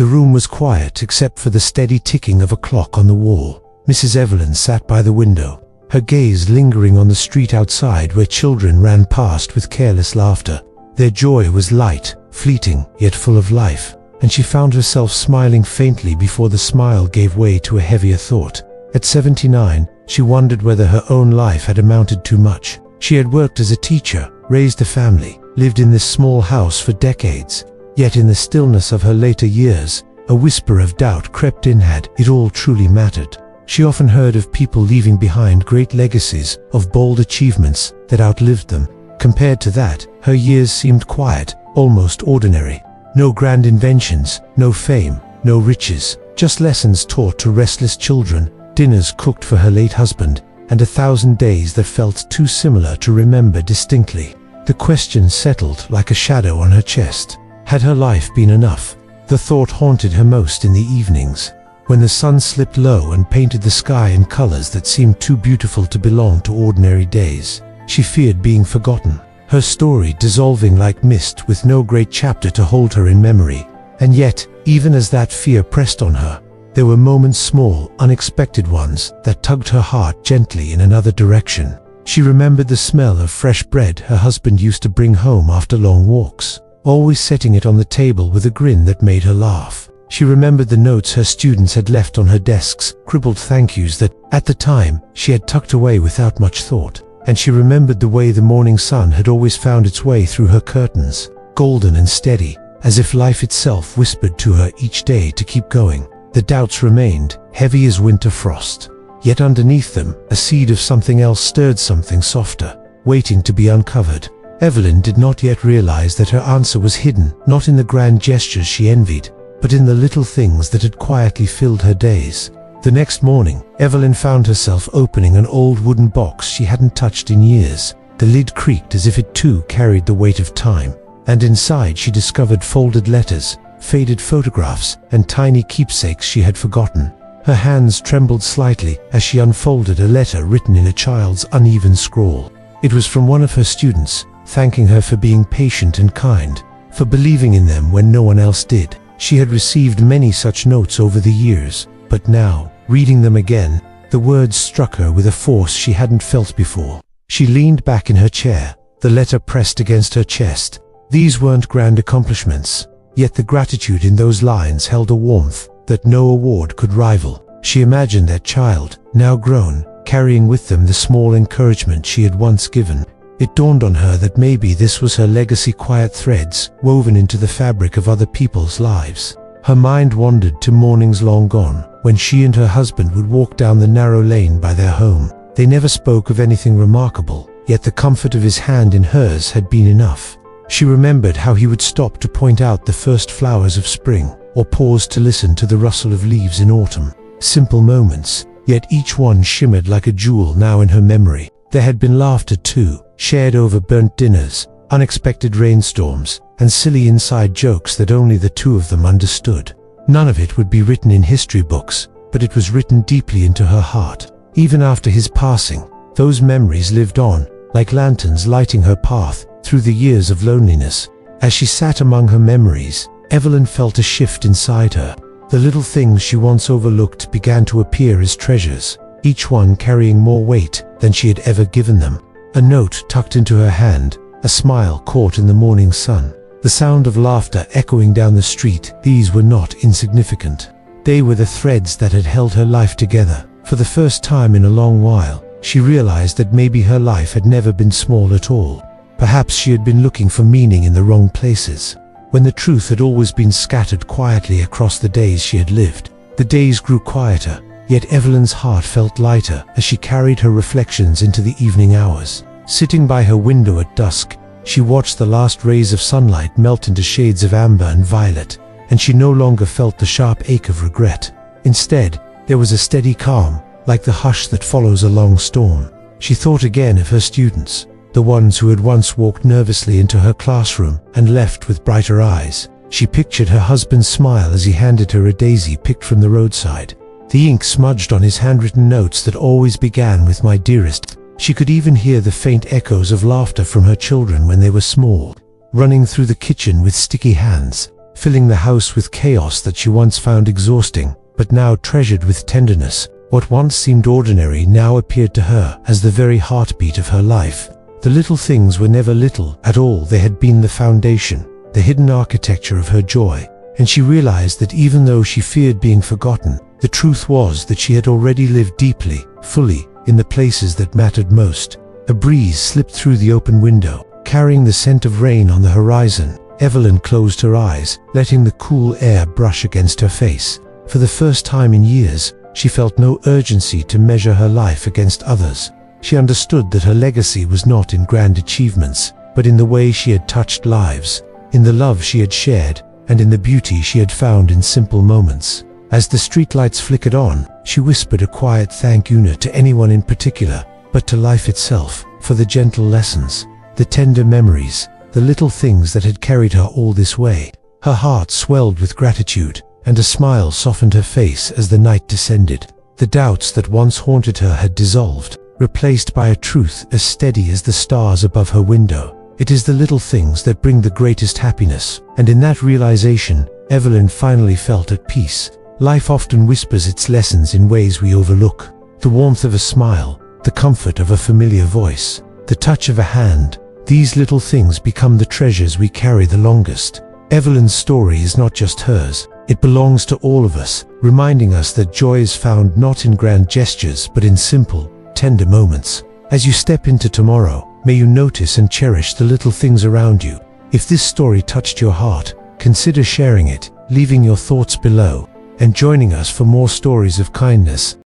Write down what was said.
The room was quiet except for the steady ticking of a clock on the wall. Mrs. Evelyn sat by the window, her gaze lingering on the street outside where children ran past with careless laughter. Their joy was light, fleeting, yet full of life, and she found herself smiling faintly before the smile gave way to a heavier thought. At 79, she wondered whether her own life had amounted to much. She had worked as a teacher, raised a family, lived in this small house for decades. Yet in the stillness of her later years, a whisper of doubt crept in. Had it all truly mattered? She often heard of people leaving behind great legacies, of bold achievements that outlived them. Compared to that, her years seemed quiet, almost ordinary. No grand inventions, no fame, no riches, just lessons taught to restless children, dinners cooked for her late husband, and 1,000 days that felt too similar to remember distinctly. The question settled like a shadow on her chest. Had her life been enough? The thought haunted her most in the evenings, when the sun slipped low and painted the sky in colors that seemed too beautiful to belong to ordinary days. She feared being forgotten, her story dissolving like mist with no great chapter to hold her in memory. And yet, even as that fear pressed on her, there were moments, small, unexpected ones, that tugged her heart gently in another direction. She remembered the smell of fresh bread her husband used to bring home after long walks, always setting it on the table with a grin that made her laugh. She remembered the notes her students had left on her desks, cribbled thank yous that, at the time, she had tucked away without much thought. And she remembered the way the morning sun had always found its way through her curtains, golden and steady, as if life itself whispered to her each day to keep going. The doubts remained, heavy as winter frost. Yet underneath them, a seed of something else stirred, something softer, waiting to be uncovered. Evelyn did not yet realize that her answer was hidden, not in the grand gestures she envied, but in the little things that had quietly filled her days. The next morning, Evelyn found herself opening an old wooden box she hadn't touched in years. The lid creaked as if it too carried the weight of time, and inside she discovered folded letters, faded photographs, and tiny keepsakes she had forgotten. Her hands trembled slightly as she unfolded a letter written in a child's uneven scrawl. It was from one of her students, thanking her for being patient and kind, for believing in them when no one else did. She had received many such notes over the years, but now, reading them again, the words struck her with a force she hadn't felt before. She leaned back in her chair, the letter pressed against her chest. These weren't grand accomplishments, yet the gratitude in those lines held a warmth that no award could rival. She imagined that child, now grown, carrying with them the small encouragement she had once given. It dawned on her that maybe this was her legacy, quiet threads woven into the fabric of other people's lives. Her mind wandered to mornings long gone, when she and her husband would walk down the narrow lane by their home. They never spoke of anything remarkable, yet the comfort of his hand in hers had been enough. She remembered how he would stop to point out the first flowers of spring, or pause to listen to the rustle of leaves in autumn. Simple moments, yet each one shimmered like a jewel now in her memory. There had been laughter too, shared over burnt dinners, unexpected rainstorms, and silly inside jokes that only the two of them understood. None of it would be written in history books, but it was written deeply into her heart. Even after his passing, those memories lived on, like lanterns lighting her path through the years of loneliness. As she sat among her memories, Evelyn felt a shift inside her. The little things she once overlooked began to appear as treasures, each one carrying more weight than she had ever given them. A note tucked into her hand, a smile caught in the morning sun, the sound of laughter echoing down the street. These were not insignificant. They were the threads that had held her life together. For the first time in a long while, she realized that maybe her life had never been small at all. Perhaps she had been looking for meaning in the wrong places, when the truth had always been scattered quietly across the days she had lived. The days grew quieter, yet Evelyn's heart felt lighter as she carried her reflections into the evening hours. Sitting by her window at dusk, she watched the last rays of sunlight melt into shades of amber and violet, and she no longer felt the sharp ache of regret. Instead, there was a steady calm, like the hush that follows a long storm. She thought again of her students, the ones who had once walked nervously into her classroom and left with brighter eyes. She pictured her husband's smile as he handed her a daisy picked from the roadside, the ink smudged on his handwritten notes that always began with "My dearest." She could even hear the faint echoes of laughter from her children when they were small, running through the kitchen with sticky hands, filling the house with chaos that she once found exhausting, but now treasured with tenderness. What once seemed ordinary now appeared to her as the very heartbeat of her life. The little things were never little at all, they had been the foundation, the hidden architecture of her joy. And she realized that even though she feared being forgotten, the truth was that she had already lived deeply, fully, in the places that mattered most. A breeze slipped through the open window, carrying the scent of rain on the horizon. Evelyn closed her eyes, letting the cool air brush against her face. For the first time in years, she felt no urgency to measure her life against others. She understood that her legacy was not in grand achievements, but in the way she had touched lives, in the love she had shared, and in the beauty she had found in simple moments. As the streetlights flickered on, she whispered a quiet thank you not to anyone in particular, but to life itself, for the gentle lessons, the tender memories, the little things that had carried her all this way. Her heart swelled with gratitude, and a smile softened her face as the night descended. The doubts that once haunted her had dissolved, replaced by a truth as steady as the stars above her window. It is the little things that bring the greatest happiness, and in that realization, Evelyn finally felt at peace. Life often whispers its lessons in ways we overlook. The warmth of a smile, the comfort of a familiar voice, the touch of a hand. These little things become the treasures we carry the longest. Evelyn's story is not just hers, it belongs to all of us, reminding us that joy is found not in grand gestures but in simple, tender moments. As you step into tomorrow, may you notice and cherish the little things around you. If this story touched your heart, consider sharing it, leaving your thoughts below, and joining us for more stories of kindness,